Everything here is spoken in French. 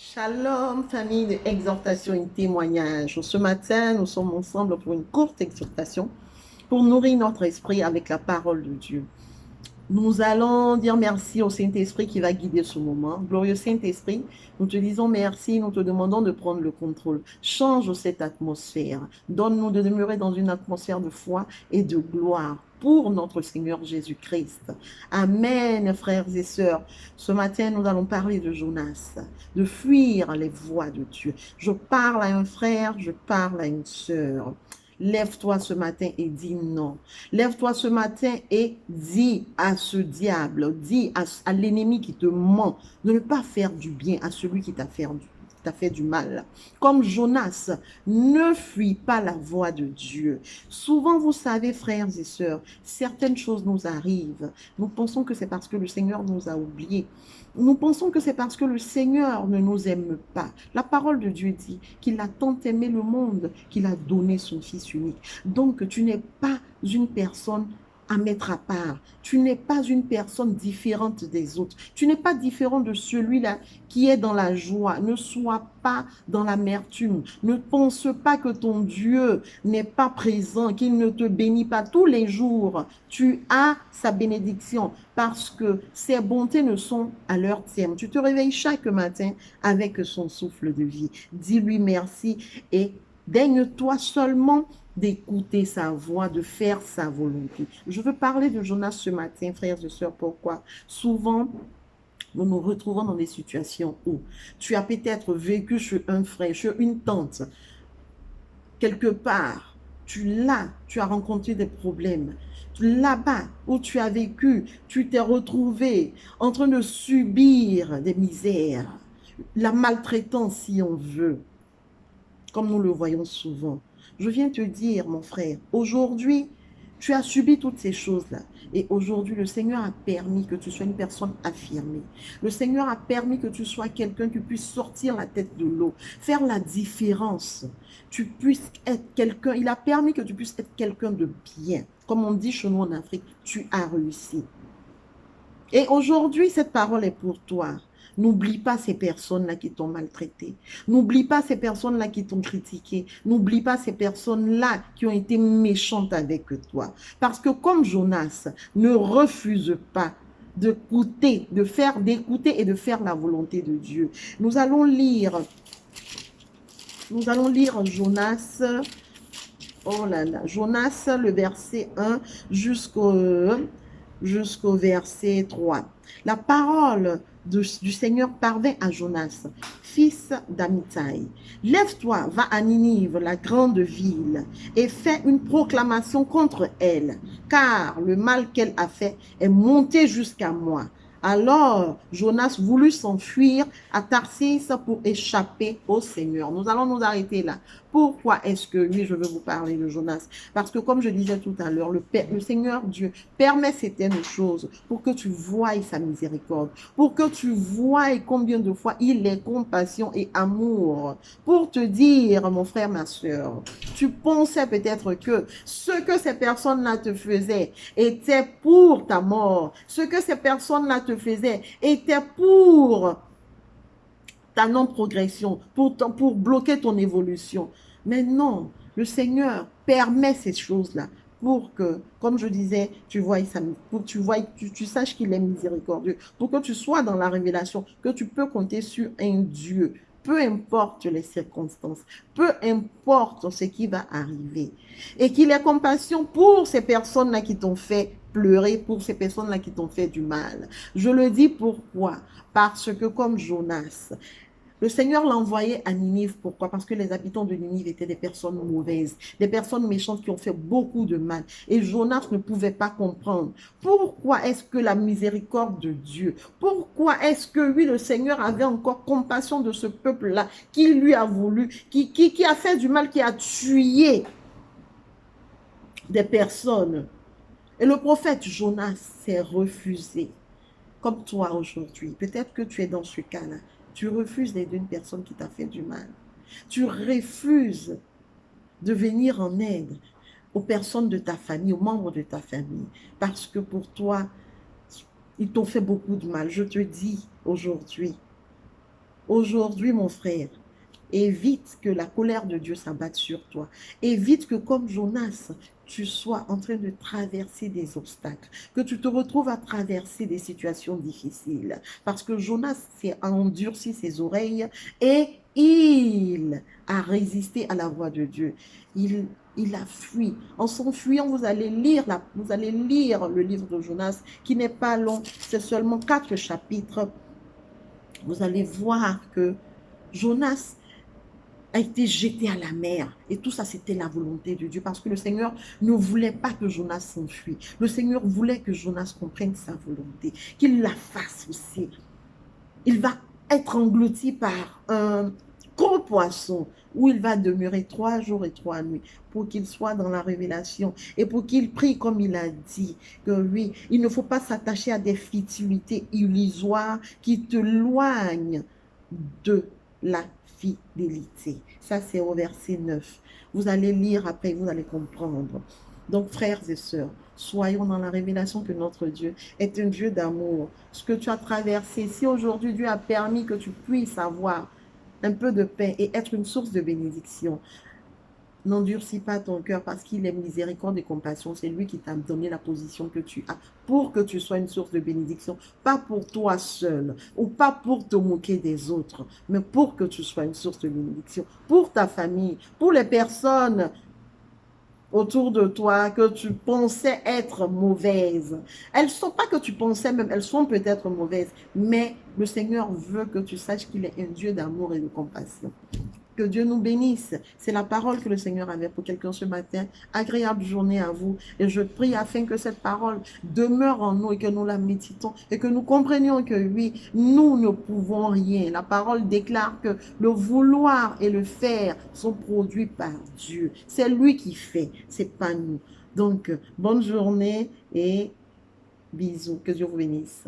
Shalom, famille de exhortation et témoignage. Ce matin, nous sommes ensemble pour une courte exhortation pour nourrir notre esprit avec la parole de Dieu. Nous allons dire merci au Saint-Esprit qui va guider ce moment. Glorieux Saint-Esprit, nous te disons merci, nous te demandons de prendre le contrôle. Change cette atmosphère. Donne-nous de demeurer dans une atmosphère de foi et de gloire pour notre Seigneur Jésus-Christ. Amen, frères et sœurs. Ce matin, nous allons parler de Jonas, de fuir les voies de Dieu. Je parle à un frère, je parle à une sœur. Lève-toi ce matin et dis non. Lève-toi ce matin et dis à ce diable, dis à l'ennemi qui te ment de ne pas faire du bien à celui qui t'a fait du mal. Comme Jonas, ne fuis pas la voie de Dieu. Souvent, vous savez, frères et sœurs, certaines choses nous arrivent. Nous pensons que c'est parce que le Seigneur nous a oubliés. Nous pensons que c'est parce que le Seigneur ne nous aime pas. La parole de Dieu dit qu'il a tant aimé le monde qu'il a donné son Fils unique. Donc, tu n'es pas une personne à mettre à part. Tu n'es pas une personne différente des autres. Tu n'es pas différent de celui-là qui est dans la joie. Ne sois pas dans l'amertume. Ne pense pas que ton Dieu n'est pas présent, qu'il ne te bénit pas tous les jours. Tu as sa bénédiction parce que ses bontés ne sont à leur terme. Tu te réveilles chaque matin avec son souffle de vie. Dis-lui merci et daigne-toi seulement d'écouter sa voix, de faire sa volonté. Je veux parler de Jonas ce matin, frères et sœurs. Pourquoi? Souvent, nous nous retrouvons dans des situations où tu as peut-être vécu chez un frère, chez une tante, quelque part, tu as rencontré des problèmes. Là-bas où tu as vécu, tu t'es retrouvé en train de subir des misères, la maltraitance si on veut, comme nous le voyons souvent. Je viens te dire, mon frère, aujourd'hui, tu as subi toutes ces choses-là. Et aujourd'hui, le Seigneur a permis que tu sois une personne affirmée. Le Seigneur a permis que tu sois quelqu'un qui puisse sortir la tête de l'eau, faire la différence. Tu puisses être quelqu'un, il a permis que tu puisses être quelqu'un de bien. Comme on dit chez nous en Afrique, tu as réussi. Et aujourd'hui, cette parole est pour toi. N'oublie pas ces personnes-là qui t'ont maltraité. N'oublie pas ces personnes-là qui t'ont critiqué. N'oublie pas ces personnes-là qui ont été méchantes avec toi. Parce que comme Jonas, ne refuse pas d'écouter et de faire la volonté de Dieu. Nous allons lire Jonas, oh là là, Jonas, le verset 1 jusqu'au verset 3. La parole du Seigneur parvint à Jonas, fils d'Amittai. Lève-toi, va à Ninive, la grande ville, et fais une proclamation contre elle, car le mal qu'elle a fait est monté jusqu'à moi. Alors Jonas voulut s'enfuir à Tarsis pour échapper au Seigneur. Nous allons nous arrêter là. Pourquoi est-ce que, oui, je veux vous parler de Jonas? Parce que comme je disais tout à l'heure, le Seigneur Dieu permet certaines choses pour que tu voies sa miséricorde, pour que tu voies combien de fois il est compassion et amour. Pour te dire, mon frère, ma soeur, tu pensais peut-être que ce que ces personnes-là te faisaient était pour ta mort. Ce que ces personnes-là te faisaient était pour ta non-progression, pour bloquer ton évolution. Mais non, le Seigneur permet ces choses-là pour que, comme je disais, pour que tu saches qu'il est miséricordieux, pour que tu sois dans la révélation, que tu peux compter sur un Dieu, peu importe les circonstances, peu importe ce qui va arriver, et qu'il ait compassion pour ces personnes-là qui t'ont fait pleurer, pour ces personnes-là qui t'ont fait du mal. Je le dis pourquoi? Parce que comme Jonas, le Seigneur l'a envoyé à Ninive. Pourquoi? Parce que les habitants de Ninive étaient des personnes mauvaises, des personnes méchantes qui ont fait beaucoup de mal. Et Jonas ne pouvait pas comprendre. Pourquoi est-ce que la miséricorde de Dieu, pourquoi est-ce que, oui, le Seigneur avait encore compassion de ce peuple-là, qui lui a voulu, qui a fait du mal, qui a tué des personnes. Et le prophète Jonas s'est refusé. Comme toi aujourd'hui, peut-être que tu es dans ce cas-là. Tu refuses d'aider une personne qui t'a fait du mal. Tu refuses de venir en aide aux personnes de ta famille, aux membres de ta famille, parce que pour toi, ils t'ont fait beaucoup de mal. Je te dis aujourd'hui, Aujourd'hui, mon frère, évite que la colère de Dieu s'abatte sur toi. Évite que, comme Jonas, tu sois en train de traverser des obstacles, que tu te retrouves à traverser des situations difficiles. Parce que Jonas a endurci ses oreilles et il a résisté à la voix de Dieu. Il a fui. En s'enfuyant, vous allez lire le livre de Jonas, qui n'est pas long, c'est seulement 4 chapitres. Vous allez voir que Jonas a été jeté à la mer. Et tout ça, c'était la volonté de Dieu. Parce que le Seigneur ne voulait pas que Jonas s'enfuit. Le Seigneur voulait que Jonas comprenne sa volonté, qu'il la fasse aussi. Il va être englouti par un gros poisson où il va demeurer 3 jours et 3 nuits pour qu'il soit dans la révélation et pour qu'il prie comme il a dit que oui, il ne faut pas s'attacher à des futilités illusoires qui te loignent de la fidélité. Ça, c'est au verset 9. Vous allez lire après, vous allez comprendre. Donc, frères et sœurs, soyons dans la révélation que notre Dieu est un Dieu d'amour. Ce que tu as traversé, si aujourd'hui Dieu a permis que tu puisses avoir un peu de paix et être une source de bénédiction, n'endurcis pas ton cœur parce qu'il est miséricorde et compassion. C'est lui qui t'a donné la position que tu as pour que tu sois une source de bénédiction. Pas pour toi seul ou pas pour te moquer des autres, mais pour que tu sois une source de bénédiction. Pour ta famille, pour les personnes autour de toi que tu pensais être mauvaises. Elles ne sont pas que tu pensais même, elles sont peut-être mauvaises, mais le Seigneur veut que tu saches qu'il est un Dieu d'amour et de compassion. Que Dieu nous bénisse. C'est la parole que le Seigneur avait pour quelqu'un ce matin. Agréable journée à vous. Et je prie afin que cette parole demeure en nous et que nous la méditons et que nous comprenions que oui, nous ne pouvons rien. La parole déclare que le vouloir et le faire sont produits par Dieu. C'est lui qui fait, c'est pas nous. Donc, bonne journée et bisous. Que Dieu vous bénisse.